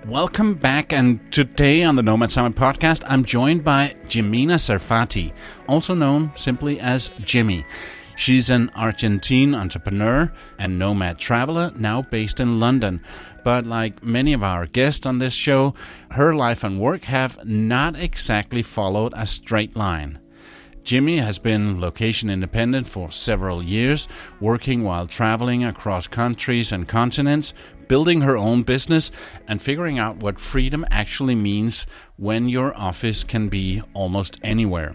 Welcome back, and today on the Nomad Summit Podcast, I'm joined by Jimena Serfaty, also known simply as Jimmy. She's an Argentine entrepreneur and nomad traveler now based in London. But like many of our guests on this show, her life and work have not exactly followed a straight line. Jimmy has been location independent for several years, working while traveling across countries and continents, building her own business, and figuring out what freedom actually means when your office can be almost anywhere.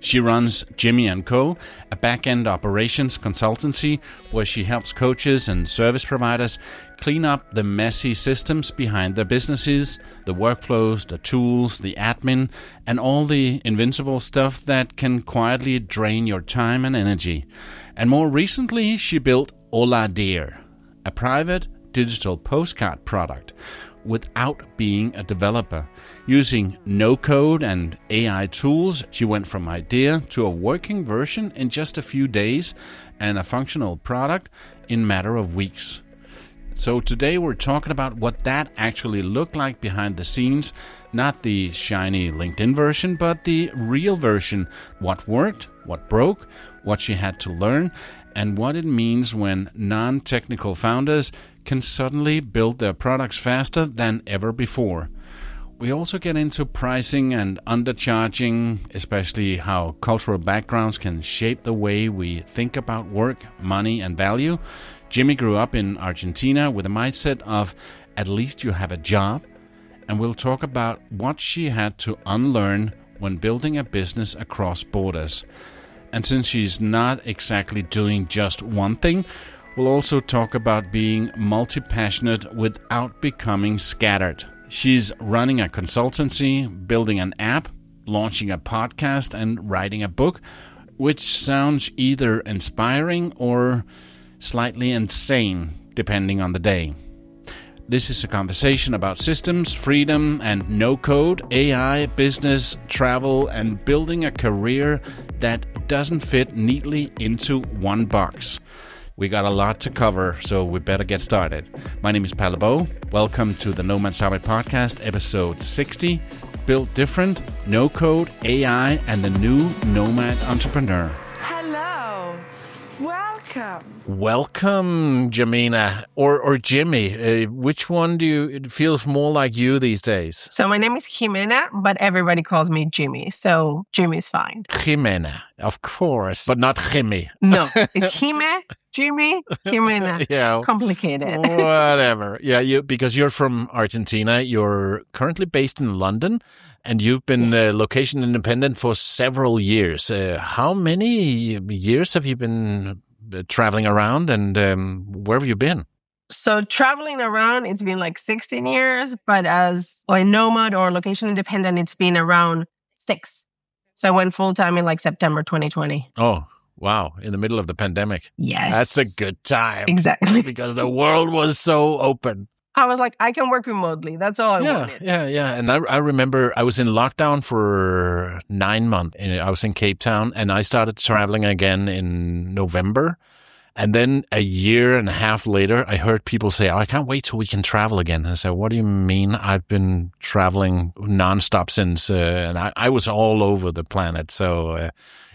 She runs Jimmy & Co., a backend operations consultancy where she helps coaches and service providers clean up the messy systems behind their businesses, the workflows, the tools, the admin, and all the invincible stuff that can quietly drain your time and energy. And more recently, she built HolaDear, a private digital postcard product, without being a developer. Using no-code and AI tools, she went from idea to a working version in just a few days and a functional product in a matter of weeks. So today we're talking about what that actually looked like behind the scenes, not the shiny LinkedIn version, but the real version, what worked, what broke, what she had to learn, and what it means when non-technical founders can suddenly build their products faster than ever before. We also get into pricing and undercharging, especially how cultural backgrounds can shape the way we think about work, money, and value. Jimmy grew up in Argentina with a mindset of at least you have a job, and we'll talk about what she had to unlearn when building a business across borders. And since she's not exactly doing just one thing, we'll also talk about being multi-passionate without becoming scattered. She's running a consultancy, building an app, launching a podcast, and writing a book, which sounds either inspiring or slightly insane, depending on the day. This is a conversation about systems, freedom, and no-code, AI, business, travel, and building a career that doesn't fit neatly into one box. We got a lot to cover, so we better get started. My name is Palle Bo. Welcome to the Nomad Summit Podcast, episode 60, Built Different, No Code, AI, and the New Nomad Entrepreneur. Hello. Welcome, Jimena, or Jimmy. Which one it feels more like you these days? So my name is Jimena, but everybody calls me Jimmy, so Jimmy's fine. Jimena, of course, but not Jimmy. No, it's Jimmy, Jimena. Yeah, complicated. Whatever. Yeah, because you're from Argentina. You're currently based in London, and you've been location independent for several years. How many years have you been traveling around, and where have you been? So traveling around, it's been like 16 years, but as like nomad or location independent, it's been around 6. So I went full time in like September 2020. Oh, wow. In the middle of the pandemic. Yes. That's a good time. Exactly. Because the world was so open. I was like, I can work remotely. That's all I wanted. Yeah. And I remember I was in lockdown for 9 months. I was in Cape Town, and I started traveling again in November. And then a year and a half later, I heard people say, I can't wait till we can travel again. And I said, what do you mean? I've been traveling nonstop since, and I was all over the planet. So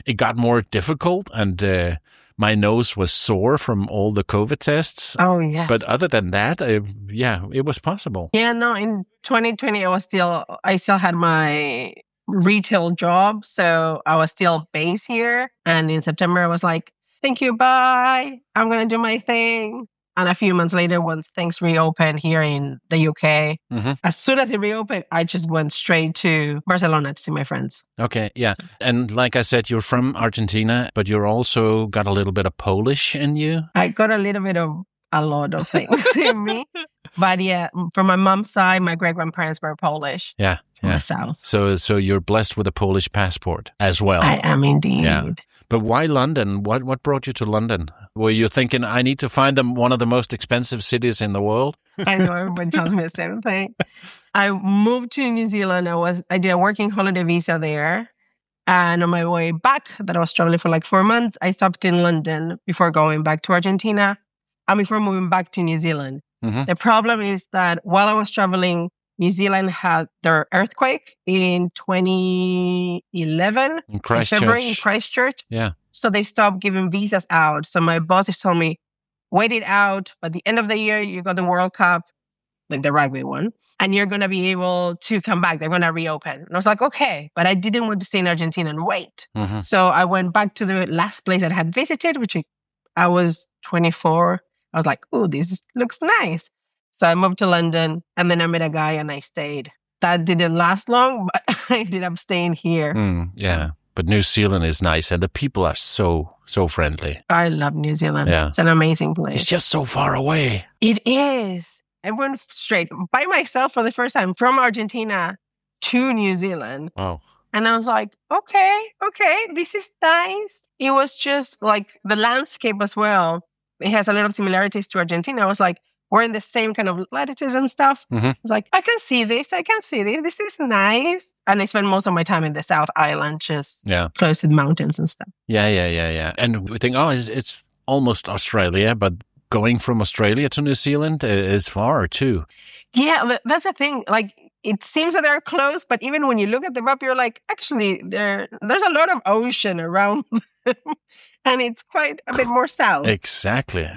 it got more difficult, and my nose was sore from all the COVID tests. Oh, yeah. But other than that, it was possible. Yeah, no, in 2020, I still had my retail job. So I was still based here. And in September, I was like, thank you, bye. I'm going to do my thing. And a few months later, once things reopened here in the UK, as soon as it reopened, I just went straight to Barcelona to see my friends. Okay, yeah. And like I said, you're from Argentina, but you're also got a little bit of Polish in you. I got a little bit of a lot of things in me. But yeah, from my mom's side, my great-grandparents were Polish. Yeah. From the south. So you're blessed with a Polish passport as well. I am indeed. Yeah. But why London? What brought you to London? Were you thinking, I need to find one of the most expensive cities in the world? I know everybody tells me the same thing. I moved to New Zealand. I did a working holiday visa there. And on my way back, that I was traveling for like 4 months, I stopped in London before going back to Argentina and before moving back to New Zealand. The problem is that while I was traveling New Zealand had their earthquake in 2011 In Christchurch. February in Christchurch. Yeah. So they stopped giving visas out. So my boss just told me, wait it out. By the end of the year, you got the World Cup, like the rugby one, and you're going to be able to come back. They're going to reopen. And I was like, okay. But I didn't want to stay in Argentina and wait. Mm-hmm. So I went back to the last place that I had visited, which I was 24. I was like, oh, this looks nice. So I moved to London, and then I met a guy and I stayed. That didn't last long, but I ended up staying here. Yeah. But New Zealand is nice, and the people are so friendly. I love New Zealand. Yeah. It's an amazing place. It's just so far away. It is. I went straight by myself for the first time from Argentina to New Zealand. Wow. And I was like, okay, this is nice. It was just like the landscape as well. It has a lot of similarities to Argentina. I was like, we're in the same kind of latitude and stuff. Mm-hmm. I was like, I can see this. This is nice. And I spent most of my time in the South Island, just close to the mountains and stuff. Yeah. And we think, it's almost Australia, but going from Australia to New Zealand is far too. Yeah, that's the thing. Like, it seems that they're close, but even when you look at the map, you're like, actually, there's a lot of ocean around them, and it's quite a bit more south. Exactly.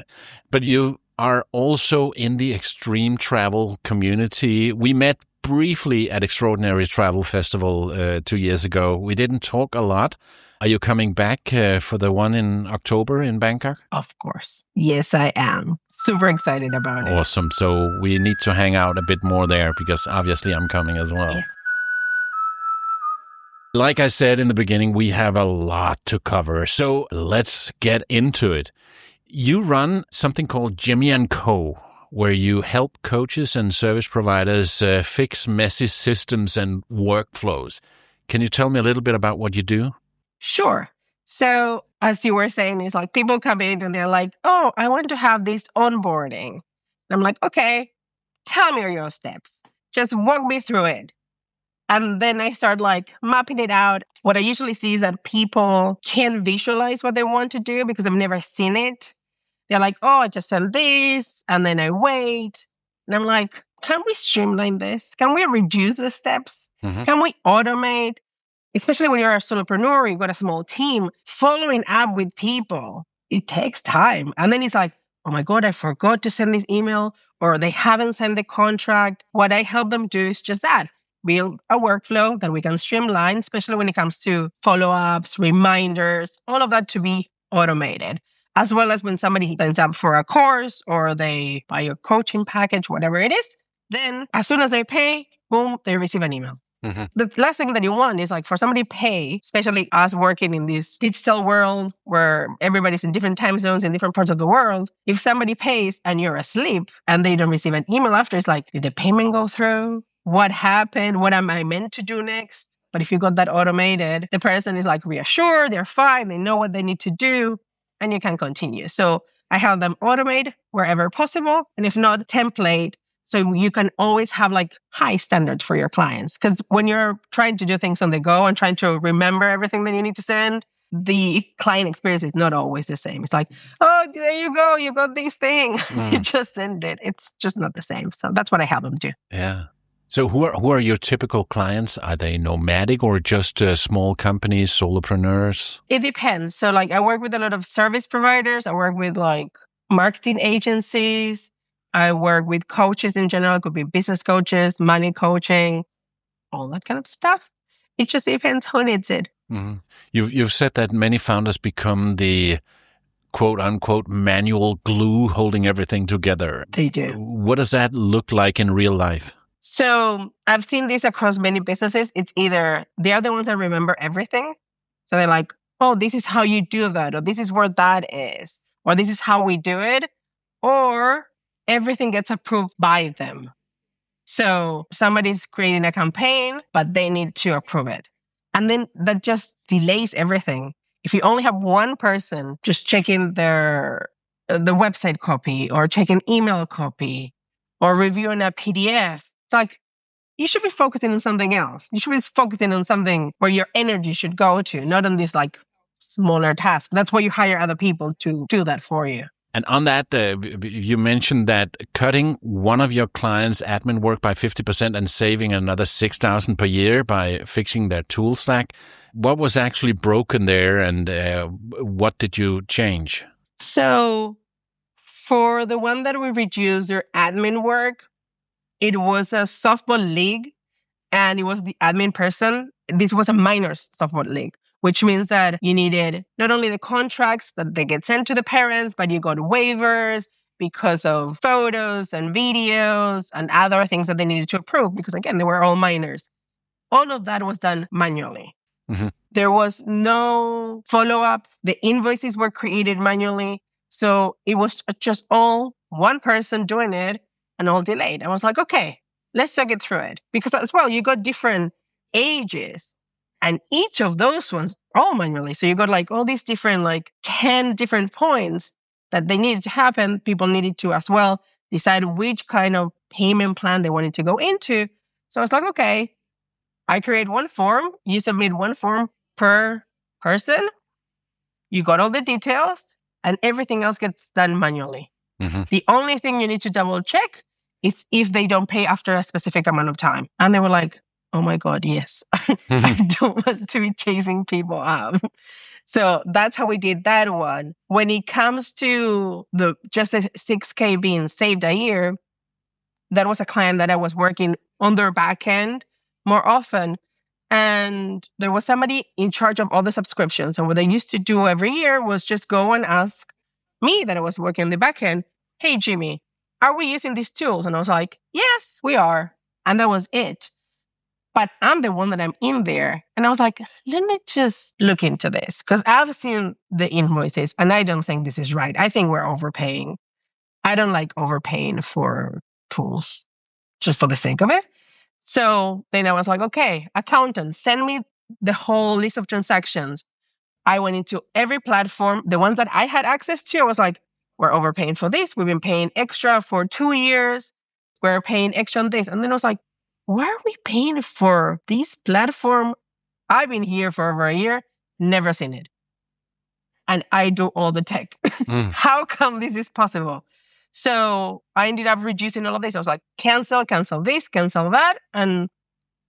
But you are also in the extreme travel community. We met briefly at Extraordinary Travel Festival 2 years ago. We didn't talk a lot. Are you coming back for the one in October in Bangkok? Of course. Yes, I am. Super excited about it. Awesome. So we need to hang out a bit more there because obviously I'm coming as well. Yeah. Like I said in the beginning, we have a lot to cover. So let's get into it. You run something called Jimmy & Co., where you help coaches and service providers fix messy systems and workflows. Can you tell me a little bit about what you do? Sure. So as you were saying, it's like people come in and they're like, oh, I want to have this onboarding. And I'm like, okay, tell me your steps. Just walk me through it. And then I start like mapping it out. What I usually see is that people can't visualize what they want to do because they've never seen it. They're like, oh, I just send this and then I wait. And I'm like, can we streamline this? Can we reduce the steps? Mm-hmm. Can we automate? Especially when you're a solopreneur, you've got a small team, following up with people, it takes time. And then it's like, oh my God, I forgot to send this email, or they haven't sent the contract. What I help them do is just that. Build a workflow that we can streamline, especially when it comes to follow-ups, reminders, all of that to be automated. As well as when somebody signs up for a course or they buy your coaching package, whatever it is, then as soon as they pay, boom, they receive an email. Mm-hmm. The last thing that you want is like for somebody to pay, especially us working in this digital world where everybody's in different time zones in different parts of the world. If somebody pays and you're asleep and they don't receive an email after, it's like, did the payment go through? What happened? What am I meant to do next? But if you got that automated, the person is like reassured, they're fine, they know what they need to do, and you can continue. So I help them automate wherever possible, and if not, template. So you can always have like high standards for your clients. Because when you're trying to do things on the go and trying to remember everything that you need to send, the client experience is not always the same. It's like, oh, there you go. You got this thing. You just send it. It's just not the same. So that's what I help them do. Yeah. So who are your typical clients? Are they nomadic or just small companies, solopreneurs? It depends. So like I work with a lot of service providers. I work with like marketing agencies. I work with coaches in general. It could be business coaches, money coaching, all that kind of stuff. It just depends who needs it. Mm-hmm. You've said that many founders become the quote unquote manual glue holding everything together. They do. What does that look like in real life? So I've seen this across many businesses. It's either they're the ones that remember everything. So they're like, oh, this is how you do that, or this is where that is, or this is how we do it, or everything gets approved by them. So somebody's creating a campaign, but they need to approve it. And then that just delays everything. If you only have one person just checking the website copy or checking email copy or reviewing a PDF, it's like you should be focusing on something else. You should be focusing on something where your energy should go to, not on this like smaller task. That's why you hire other people to do that for you. And on that, you mentioned that cutting one of your clients' admin work by 50% and saving another $6,000 per year by fixing their tool stack. What was actually broken there, and what did you change? So for the one that we reduced their admin work, it was a softball league, and it was the admin person. This was a minor softball league, which means that you needed not only the contracts that they get sent to the parents, but you got waivers because of photos and videos and other things that they needed to approve, because again, they were all minors. All of that was done manually. Mm-hmm. There was no follow-up. The invoices were created manually. So it was just all one person doing it and all delayed. I was like, okay, let's talk it through it. Because as well, you got different ages. And each of those ones, all manually. So you got like all these different, like 10 different points that they needed to happen. People needed to as well decide which kind of payment plan they wanted to go into. So I was like, okay, I create one form. You submit one form per person. You got all the details and everything else gets done manually. Mm-hmm. The only thing you need to double check is if they don't pay after a specific amount of time. And they were like, oh my God, yes. I don't want to be chasing people up. So that's how we did that one. When it comes to just the 6K being saved a year, that was a client that I was working on their backend more often. And there was somebody in charge of all the subscriptions. And what they used to do every year was just go and ask me that I was working on the backend, hey, Jimmy, are we using these tools? And I was like, yes, we are. And that was it. But I'm the one that I'm in there. And I was like, let me just look into this. Because I've seen the invoices and I don't think this is right. I think we're overpaying. I don't like overpaying for tools just for the sake of it. So then I was like, okay, accountant, send me the whole list of transactions. I went into every platform, the ones that I had access to. I was like, we're overpaying for this. We've been paying extra for 2 years. We're paying extra on this. And then I was like, why are we paying for this platform? I've been here for over a year, never seen it. And I do all the tech. How come this is possible? So I ended up reducing all of this. I was like, cancel this, cancel that. And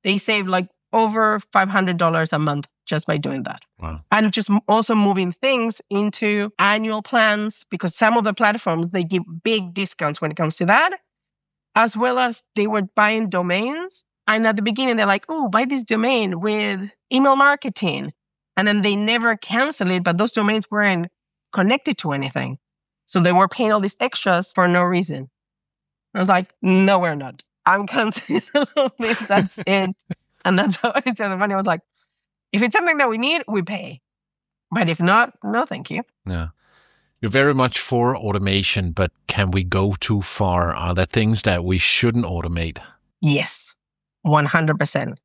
they saved like over $500 a month just by doing that. Wow. And just also moving things into annual plans, because some of the platforms, they give big discounts when it comes to that, as well as they were buying domains. And at the beginning, they're like, oh, buy this domain with email marketing. And then they never cancel it, but those domains weren't connected to anything. So they were paying all these extras for no reason. I was like, no, we're not. I'm canceling all this. That's it. And that's how I said the money. I was like, if it's something that we need, we pay. But if not, no, thank you. Yeah. You're very much for automation, but can we go too far? Are there things that we shouldn't automate? Yes, 100%.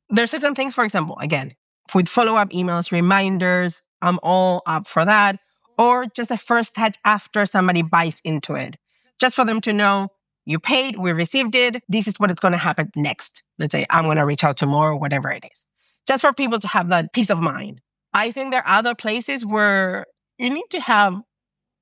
There's certain things, for example, again, with follow-up emails, reminders, I'm all up for that. Or just a first touch after somebody buys into it. Just for them to know, you paid, we received it, this is what is going to happen next. Let's say I'm going to reach out tomorrow, whatever it is. Just for people to have that peace of mind. I think there are other places where you need to have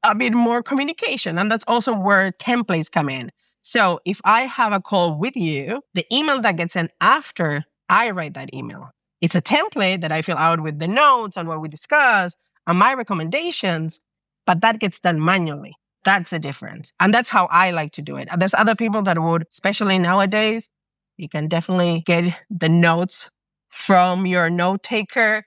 a bit more communication. And that's also where templates come in. So if I have a call with you, the email that gets sent after I write that email, it's a template that I fill out with the notes and what we discuss and my recommendations, but that gets done manually. That's the difference. And that's how I like to do it. And there's other people that would, especially nowadays, you can definitely get the notes from your note taker.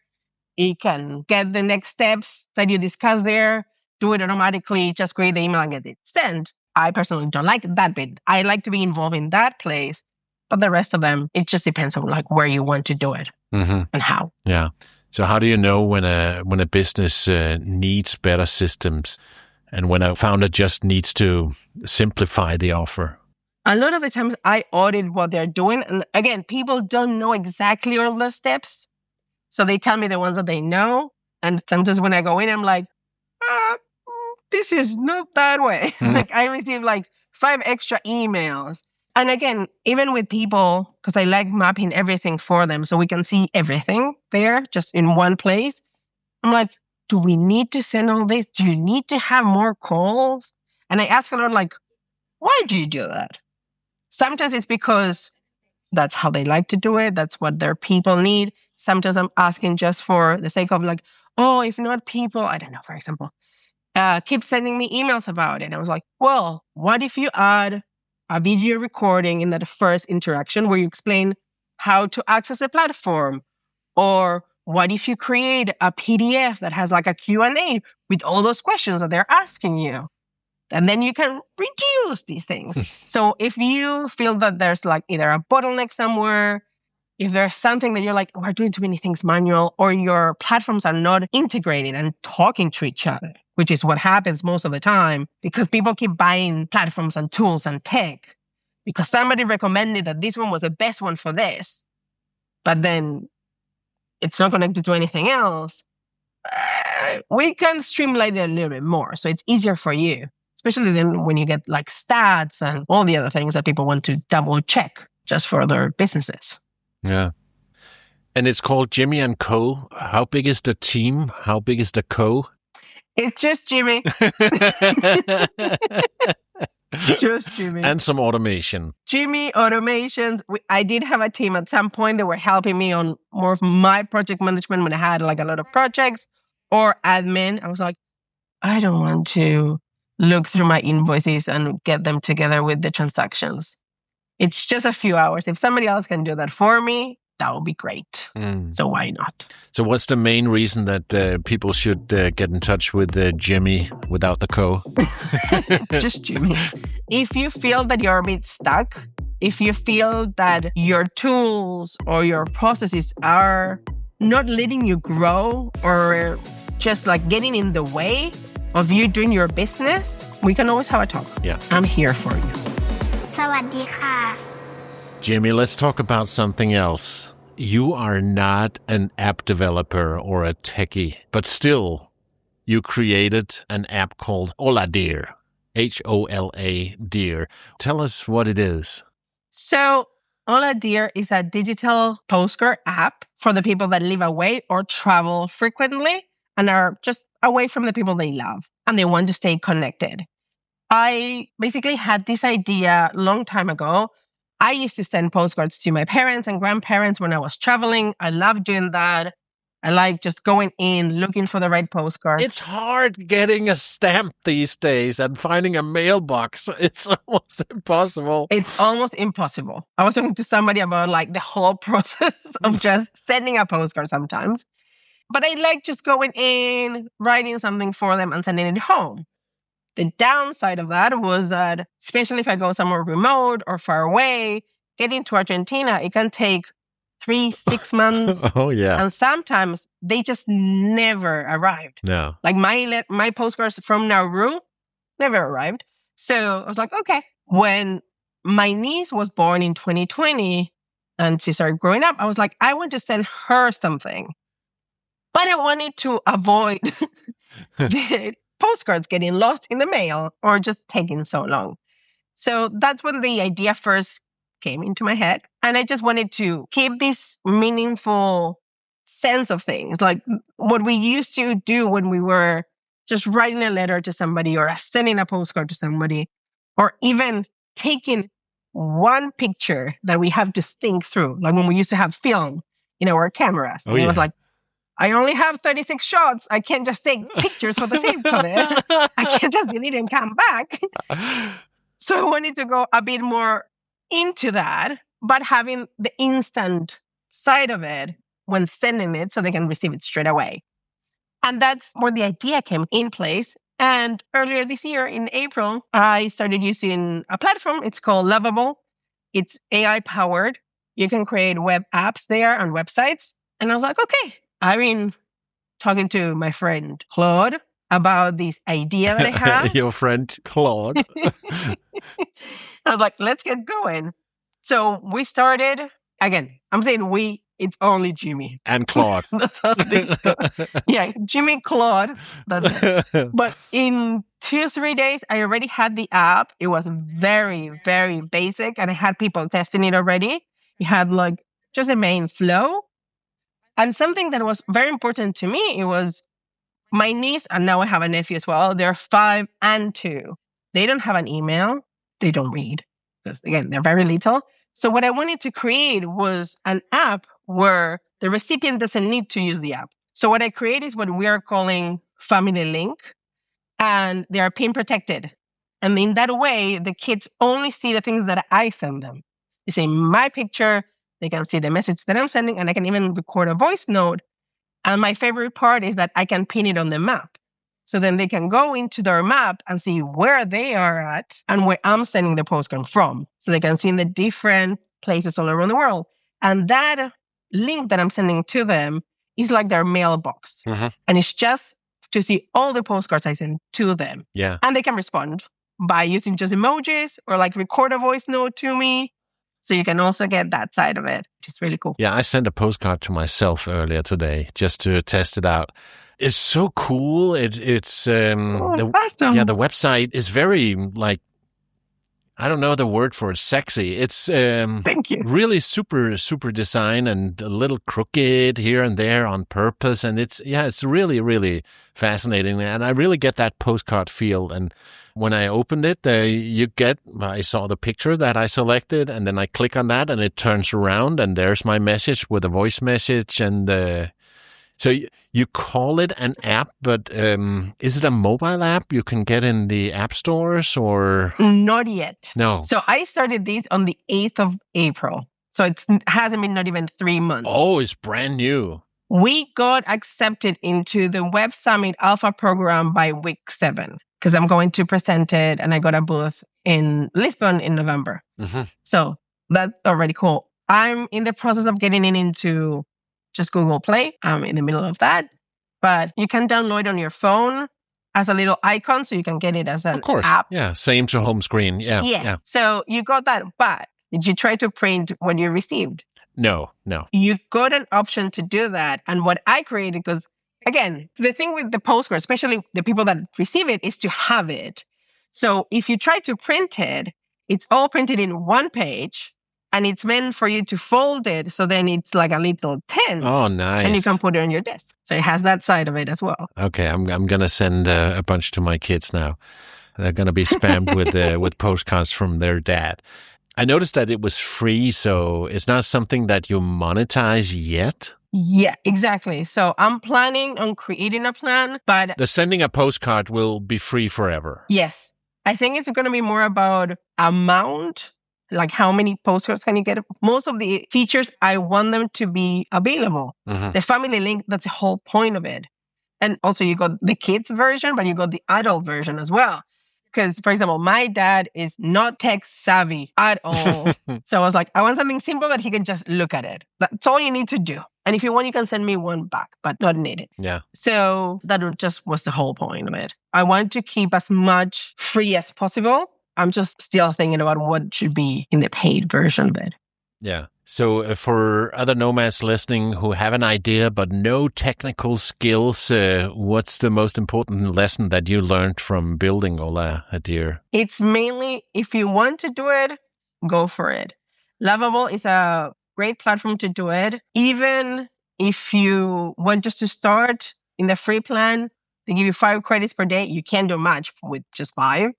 You can get the next steps that you discuss there, do it automatically, just create the email and get it sent. I personally don't like that bit. I like to be involved in that place, but the rest of them, it just depends on like where you want to do it and how. Yeah. So how do you know when a business needs better systems and when a founder just needs to simplify the offer? A lot of the times I audit what they're doing. And again, people don't know exactly all the steps. So they tell me the ones that they know. And sometimes when I go in, I'm like, this is not that way. Like I receive like 5 extra emails. And again, even with people, because I like mapping everything for them so we can see everything there just in one place. I'm like, do we need to send all this? Do you need to have more calls? And I ask a lot, like, why do you do that? Sometimes it's because that's how they like to do it. That's what their people need. Sometimes I'm asking just for the sake of like, oh, if not people, I don't know, for example, keep sending me emails about it. And I was like, well, what if you add a video recording in that first interaction where you explain how to access a platform? Or what if you create a PDF that has like a Q&A with all those questions that they're asking you? And then you can reduce these things. So if you feel that there's like either a bottleneck somewhere, if there's something that you're like, we're doing too many things manual, or your platforms are not integrated and talking to each other, which is what happens most of the time because people keep buying platforms and tools and tech because somebody recommended that this one was the best one for this, but then it's not connected to anything else. We can streamline it a little bit more. So it's easier for you, especially then when you get like stats and all the other things that people want to double check just for their businesses. Yeah. And it's called Jimmy and Co. How big is the team? How big is the co? It's just Jimmy. Just Jimmy. And some automation. Jimmy, automations. I did have a team at some point that were helping me on more of my project management when I had like a lot of projects or admin. I was like, I don't want to look through my invoices and get them together with the transactions. It's just a few hours. If somebody else can do that for me, that would be great. So why not? So what's the main reason that people should get in touch with Jimmy without the co? Just Jimmy. If you feel that you're a bit stuck, if you feel that your tools or your processes are not letting you grow or just like getting in the way of you doing your business, we can always have a talk. Yeah. I'm here for you. สวัสดีค่ะ Jimmy, let's talk about something else. You are not an app developer or a techie, but still, you created an app called HolaDear. HolaDear. Tell us what it is. So HolaDear is a digital postcard app for the people that live away or travel frequently and are just away from the people they love and they want to stay connected. I basically had this idea a long time ago. I used to send postcards to my parents and grandparents when I was traveling. I love doing that. I like just going in, looking for the right postcard. It's hard getting a stamp these days and finding a mailbox. It's almost impossible. It's almost impossible. I was talking to somebody about like the whole process of just sending a postcard sometimes. But I like just going in, writing something for them and sending it home. The downside of that was that, especially if I go somewhere remote or far away, getting to Argentina, it can take 3-6 months. Oh, yeah. And sometimes they just never arrived. No. Like my postcards from Nauru never arrived. So I was like, okay. When my niece was born in 2020 and she started growing up, I was like, I want to send her something. But I wanted to avoid the postcards getting lost in the mail or just taking so long. So that's when the idea first came into my head. And I just wanted to keep this meaningful sense of things, like what we used to do when we were just writing a letter to somebody or sending a postcard to somebody, or even taking one picture that we have to think through, like when we used to have film in our cameras. Oh, and yeah. it was like, I only have 36 shots. I can't just take pictures for the sake of it. I can't just delete and come back. So I wanted to go a bit more into that, but having the instant side of it when sending it so they can receive it straight away. And that's where the idea came in place. And earlier this year in April, I started using a platform. It's called Lovable. It's AI powered. You can create web apps there and websites. And I was like, okay. I've been talking to my friend Claude about this idea that I have. Your friend Claude. I was like, let's get going. So we started, again, I'm saying we, it's only Jimmy. And Claude. That's how this goes. Yeah, Jimmy, Claude. That's it. But in 2-3 days, I already had the app. It was very, very basic. And I had people testing it already. It had like just a main flow. And something that was very important to me, it was My niece, and now I have a nephew as well, they're 5 and 2. They don't have an email. They don't read because, again, they're very little. So what I wanted to create was an app where the recipient doesn't need to use the app. So what I create is what we are calling Family Link, and they are pin protected. And in that way, the kids only see the things that I send them. They see my picture, they can see the message that I'm sending, and I can even record a voice note. And my favorite part is that I can pin it on the map. So then they can go into their map and see where they are at and where I'm sending the postcard from. So they can see in the different places all around the world. And that link that I'm sending to them is like their mailbox. Mm-hmm. And it's just to see all the postcards I send to them. Yeah. And they can respond by using just emojis or like record a voice note to me. So you can also get that side of it, which is really cool. Yeah, I sent a postcard to myself earlier today just to test it out. It's so cool. It's awesome. Yeah, the website is very like, I don't know the word for it, sexy. It's Thank you. really super design and a little crooked here and there on purpose, and it's really really fascinating, and I really get that postcard feel. And when I opened it, I saw the picture that I selected, and then I click on that, and it turns around, and there's my message with a voice message, and so you call it an app, but is it a mobile app you can get in the app stores or? Not yet. No. So I started this on the 8th of April. So it hasn't been not even 3 months. Oh, it's brand new. We got accepted into the Web Summit Alpha program by week 7 because I'm going to present it, and I got a booth in Lisbon in November. Mm-hmm. So that's already cool. I'm in the process of getting it into just Google Play. I'm in the middle of that. But you can download on your phone as a little icon, so you can get it as an Of course. app. Yeah, same to home screen. Yeah. So you got that. But did you try to print what you received? No. You got an option to do that. And what I created, because again, the thing with the postcard, especially the people that receive it, is to have it. So if you try to print it, it's all printed in one page. And it's meant for you to fold it, so then it's like a little tent. Oh, nice. And you can put it on your desk. So it has that side of it as well. Okay, I'm gonna send a bunch to my kids now. They're gonna be spammed with postcards from their dad. I noticed that it was free, so it's not something that you monetize yet. Yeah, exactly. So I'm planning on creating a plan, but The sending a postcard will be free forever. yes, I think it's going to be more about amount. Like how many postcards can you get? Most of the features, I want them to be available. Mm-hmm. The family link, that's the whole point of it. And also you got the kids version, but you got the adult version as well. Because, for example, my dad is not tech savvy at all. So I was like, I want something simple that he can just look at it. That's all you need to do. And if you want, you can send me one back, but not needed. Yeah. So that just was the whole point of it. I want to keep as much free as possible. I'm just still thinking about what should be in the paid version of it. Yeah. So for other nomads listening who have an idea but no technical skills, what's the most important lesson that you learned from building HolaDear? It's mainly, if you want to do it, go for it. Lovable is a great platform to do it. Even if you want just to start in the free plan, they give you 5 credits per day. You can't do much with just 5.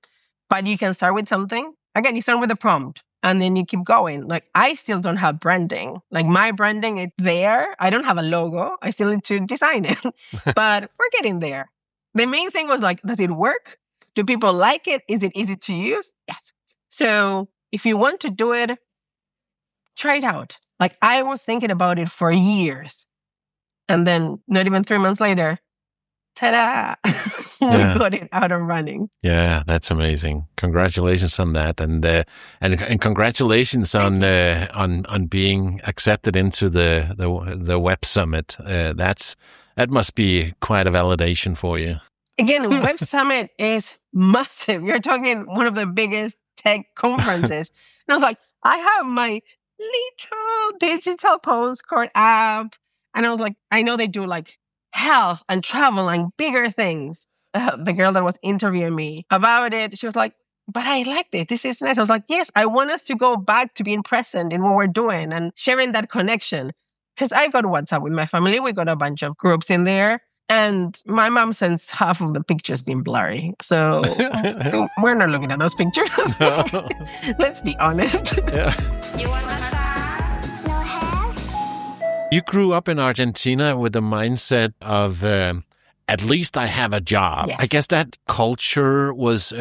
But you can start with something. Again, you start with a prompt and then you keep going. Like I still don't have branding. Like my branding is there. I don't have a logo. I still need to design it. But we're getting there. The main thing was like, does it work? Do people like it? Is it easy to use? Yes. So if you want to do it, try it out. Like I was thinking about it for years. And then not even 3 months later, ta-da! We got it out and running. Yeah, that's amazing. Congratulations on that, and congratulations on being accepted into the Web Summit. That must be quite a validation for you. Again, Web Summit is massive. You're talking one of the biggest tech conferences. And I was like, I have my little digital postcard app, and I was like, I know they do like health and travel and bigger things. The girl that was interviewing me about it, she was like, but I like this. This is nice. I was like, yes, I want us to go back to being present in what we're doing and sharing that connection. Because I got WhatsApp with my family. We got a bunch of groups in there. And my mom sends half of the pictures being blurry. So we're not looking at those pictures. Let's be honest. Yeah. You want massage? No hash? You grew up in Argentina with the mindset of at least I have a job. Yes. I guess that culture was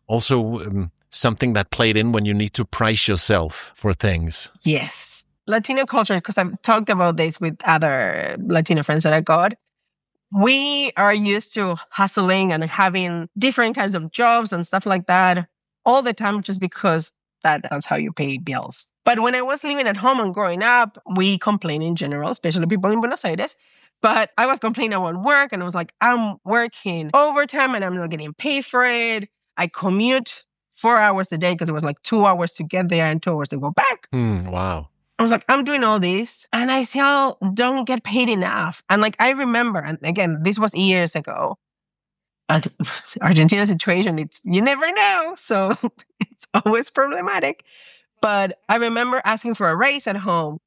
also something that played in when you need to price yourself for things. Yes. Latino culture, because I've talked about this with other Latino friends that I got. We are used to hustling and having different kinds of jobs and stuff like that all the time just because that's how you pay bills. But when I was living at home and growing up, we complain in general, especially people in Buenos Aires. But I was complaining about work and I was like, I'm working overtime and I'm not getting paid for it. I commute 4 hours a day because it was like 2 hours to get there and 2 hours to go back. Wow. I was like, I'm doing all this and I still don't get paid enough. And like, I remember, and again, this was years ago. And Argentina situation, you never know. So it's always problematic. But I remember asking for a raise at home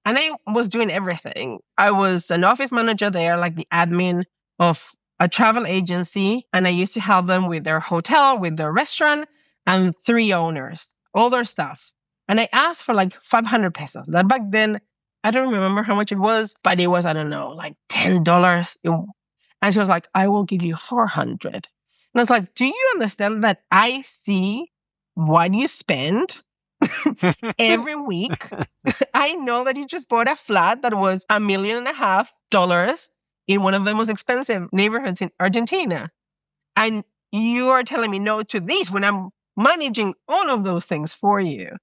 and I was doing everything. I was an office manager there, like the admin of a travel agency. And I used to help them with their hotel, with their restaurant, and 3 owners, all their stuff. And I asked for like 500 pesos. That back then, I don't remember how much it was, but it was, I don't know, like $10. And she was like, I will give you 400. And I was like, do you understand that I see what you spend every week? I know that you just bought a flat that was $1.5 million in one of the most expensive neighborhoods in Argentina. And you are telling me no to this when I'm managing all of those things for you.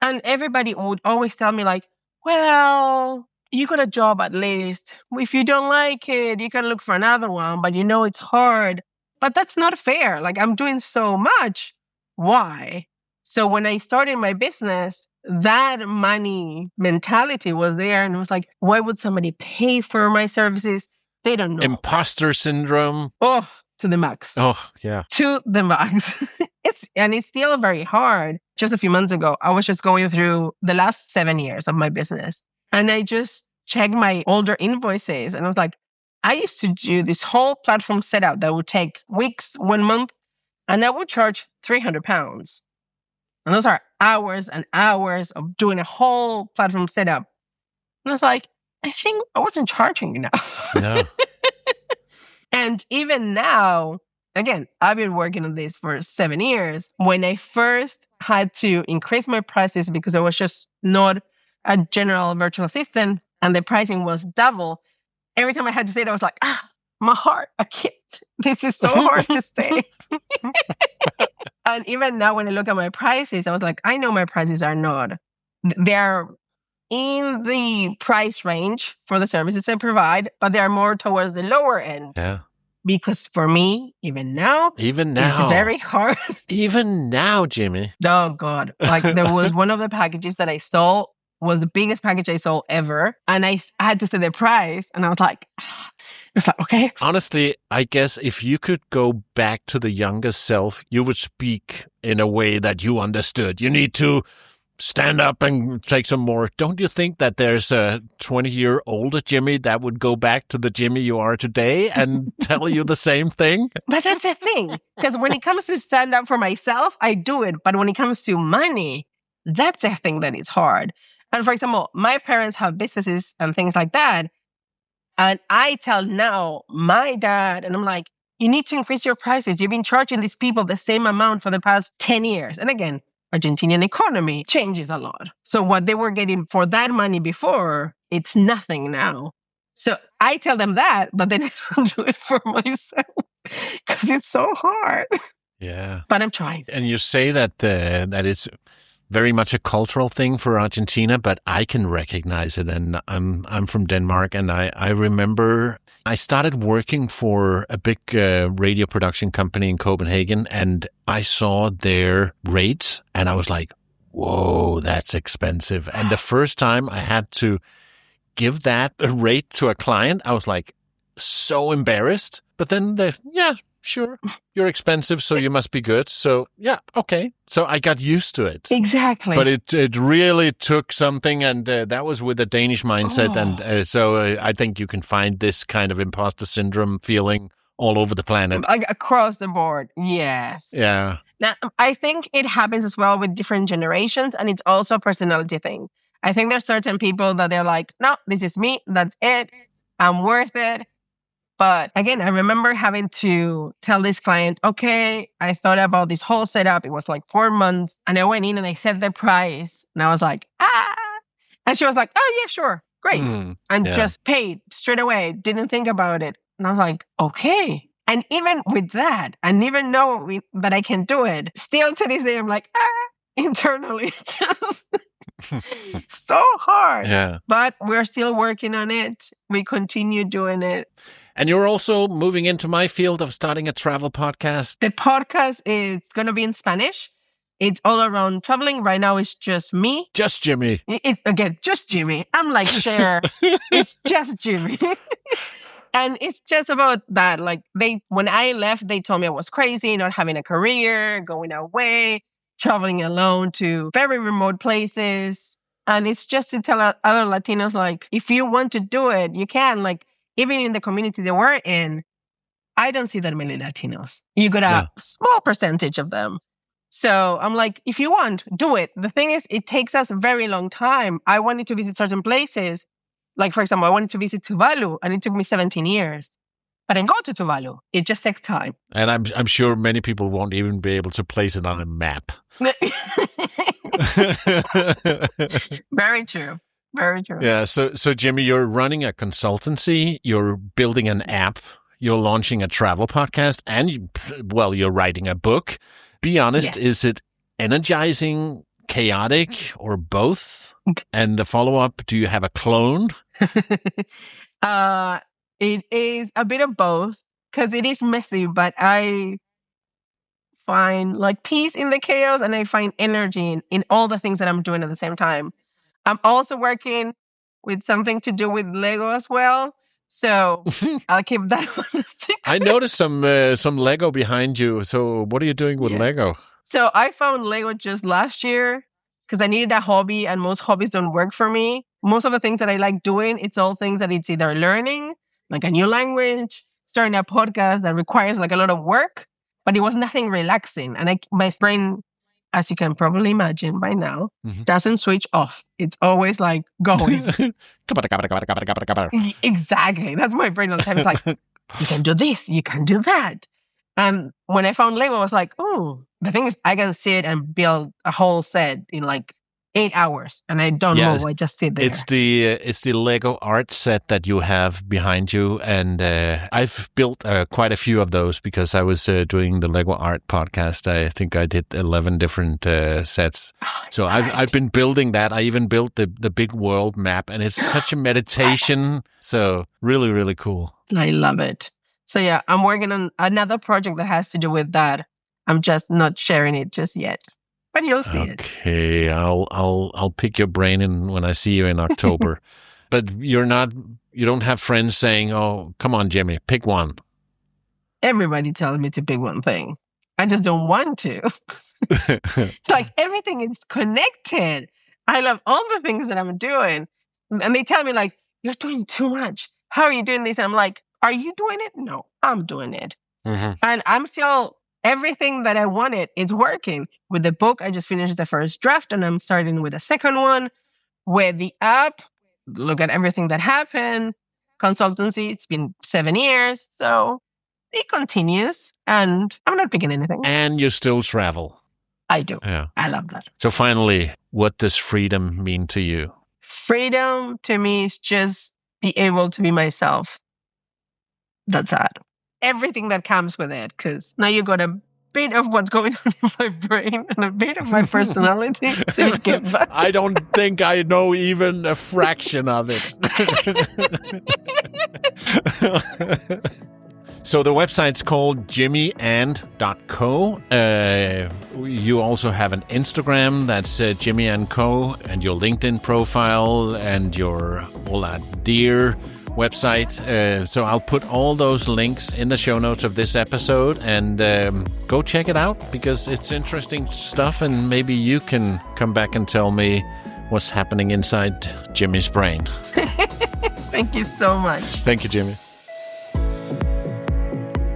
And everybody would always tell me like, well, you got a job at least. If you don't like it, you can look for another one, but you know it's hard. But that's not fair. Like I'm doing so much. Why? So when I started my business, that money mentality was there. And it was like, why would somebody pay for my services? They don't know. Imposter syndrome. Oh, to the max. Oh, yeah. To the max. It's still very hard. Just a few months ago, I was just going through the last 7 years of my business. And I just checked my older invoices. And I was like, I used to do this whole platform setup that would take weeks, 1 month. And I would charge £300. And those are hours and hours of doing a whole platform setup. And I was like, I think I wasn't charging enough. No. And even now, again, I've been working on this for 7 years. When I first had to increase my prices because I was just not a general virtual assistant and the pricing was double, every time I had to say it, I was like, my heart, I can't. This is so hard to say. And even now when I look at my prices, I was like, I know my prices are not. They're in the price range for the services I provide, but they are more towards the lower end. Yeah. Because for me, even now, it's very hard. Even now, Jimmy. Oh, God. Like there was one of the packages that I sold was the biggest package I sold ever. And I had to say the price. And I was like, okay. Honestly, I guess if you could go back to the younger self, you would speak in a way that you understood. You need to stand up and take some more. Don't you think that there's a 20-year-old Jimmy that would go back to the Jimmy you are today and tell you the same thing? But that's the thing. Because when it comes to stand up for myself, I do it. But when it comes to money, that's the thing that is hard. And for example, my parents have businesses and things like that. And I tell now my dad, and I'm like, you need to increase your prices. You've been charging these people the same amount for the past 10 years. And again, Argentinian economy changes a lot. So what they were getting for that money before, it's nothing now. So I tell them that, but then I don't do it for myself because it's so hard. Yeah. But I'm trying. And you say that that it's very much a cultural thing for Argentina, but I can recognize it. And I'm from Denmark, and I remember I started working for a big radio production company in Copenhagen, and I saw their rates, and I was like, whoa, that's expensive. And the first time I had to give that rate to a client, I was like so embarrassed. But then sure. You're expensive, so you must be good. So, yeah, okay. So I got used to it. Exactly. But it really took something, and that was with a Danish mindset. And so I think you can find this kind of imposter syndrome feeling all over the planet. Like across the board. Yes. Yeah. Now, I think it happens as well with different generations, and it's also a personality thing. I think there's certain people that they're like, no, this is me. That's it. I'm worth it. But again, I remember having to tell this client, okay, I thought about this whole setup. It was like 4 months. And I went in and I set the price. And I was like, And she was like, oh, yeah, sure. Great. And just paid straight away. Didn't think about it. And I was like, okay. And even with that, and even know that I can do it, still to this day, I'm like, internally, just so hard. Yeah. But we're still working on it. We continue doing it. And you're also moving into my field of starting a travel podcast. The podcast is going to be in Spanish. It's all around traveling. Right now, it's just me. Just Jimmy. Again, just Jimmy. I'm like Cher. It's just Jimmy. And it's just about that. Like when I left, they told me I was crazy, not having a career, going away, traveling alone to very remote places. And it's just to tell other Latinos, like, if you want to do it, you can. Like, even in the community that we're in, I don't see that many Latinos. You got a small percentage of them. So I'm like, if you want, do it. The thing is, it takes us a very long time. I wanted to visit certain places. Like, for example, I wanted to visit Tuvalu, and it took me 17 years. But I go to Tuvalu. It just takes time. And I'm sure many people won't even be able to place it on a map. Very true. Very true. Yeah. So Jimmy, you're running a consultancy. You're building an app. You're launching a travel podcast, and you're writing a book. Be honest, is it energizing, chaotic, or both? And the follow-up, do you have a clone? It is a bit of both, because it is messy, but I find like peace in the chaos, and I find energy in all the things that I'm doing at the same time. I'm also working with something to do with Lego as well. So I'll keep that one a secret. I noticed some Lego behind you. So what are you doing with Lego? So I found Lego just last year because I needed a hobby, and most hobbies don't work for me. Most of the things that I like doing, it's all things that it's either learning, like a new language, starting a podcast that requires like a lot of work, but it was nothing relaxing. And my brain, as you can probably imagine by now, doesn't switch off. It's always like going. Exactly. That's my brain all the time. It's like, you can do this, you can do that. And when I found Lego, I was like, oh, the thing is, I can sit and build a whole set in like 8 hours, and I don't move. I just sit there. It's the Lego art set that you have behind you, and I've built quite a few of those because I was doing the Lego art podcast. I think I did 11 different sets. So I've been building that. I even built the big world map, and it's such a meditation. So really, really cool. I love it. So yeah, I'm working on another project that has to do with that. I'm just not sharing it just yet. But you'll see it. Okay, I'll pick your brain when I see you in October. But you don't have friends saying, "Oh, come on, Jimmy, pick one." Everybody tells me to pick one thing. I just don't want to. It's like everything is connected. I love all the things that I'm doing. And they tell me like, "You're doing too much. How are you doing this?" And I'm like, "Are you doing it?" No, I'm doing it. And I'm still... Everything that I wanted is working. With the book, I just finished the first draft, and I'm starting with the second one. With the app, look at everything that happened. Consultancy, it's been 7 years, so it continues, and I'm not picking anything. And you still travel. I do. Yeah. I love that. So finally, what does freedom mean to you? Freedom to me is just be able to be myself. That's it. Everything that comes with it, because now you got a bit of what's going on in my brain and a bit of my personality to give back. I don't think I know even a fraction of it. So the website's called jimmyand.co. You also have an Instagram that's Jimmy and Co. and your LinkedIn profile and your HolaDear website. So I'll put all those links in the show notes of this episode, and go check it out because it's interesting stuff, and maybe you can come back and tell me what's happening inside Jimmy's brain. Thank you so much. Thank you, Jimmy.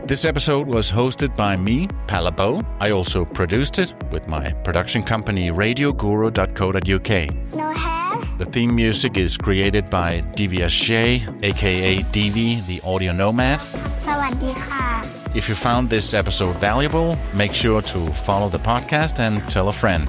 This episode was hosted by me, Palle Bo. I also produced it with my production company radioguru.co.uk. No hash. The theme music is created by Divya Shea, aka Divi, the audio nomad. สวัสดีค่ะ If you found this episode valuable, make sure to follow the podcast and tell a friend.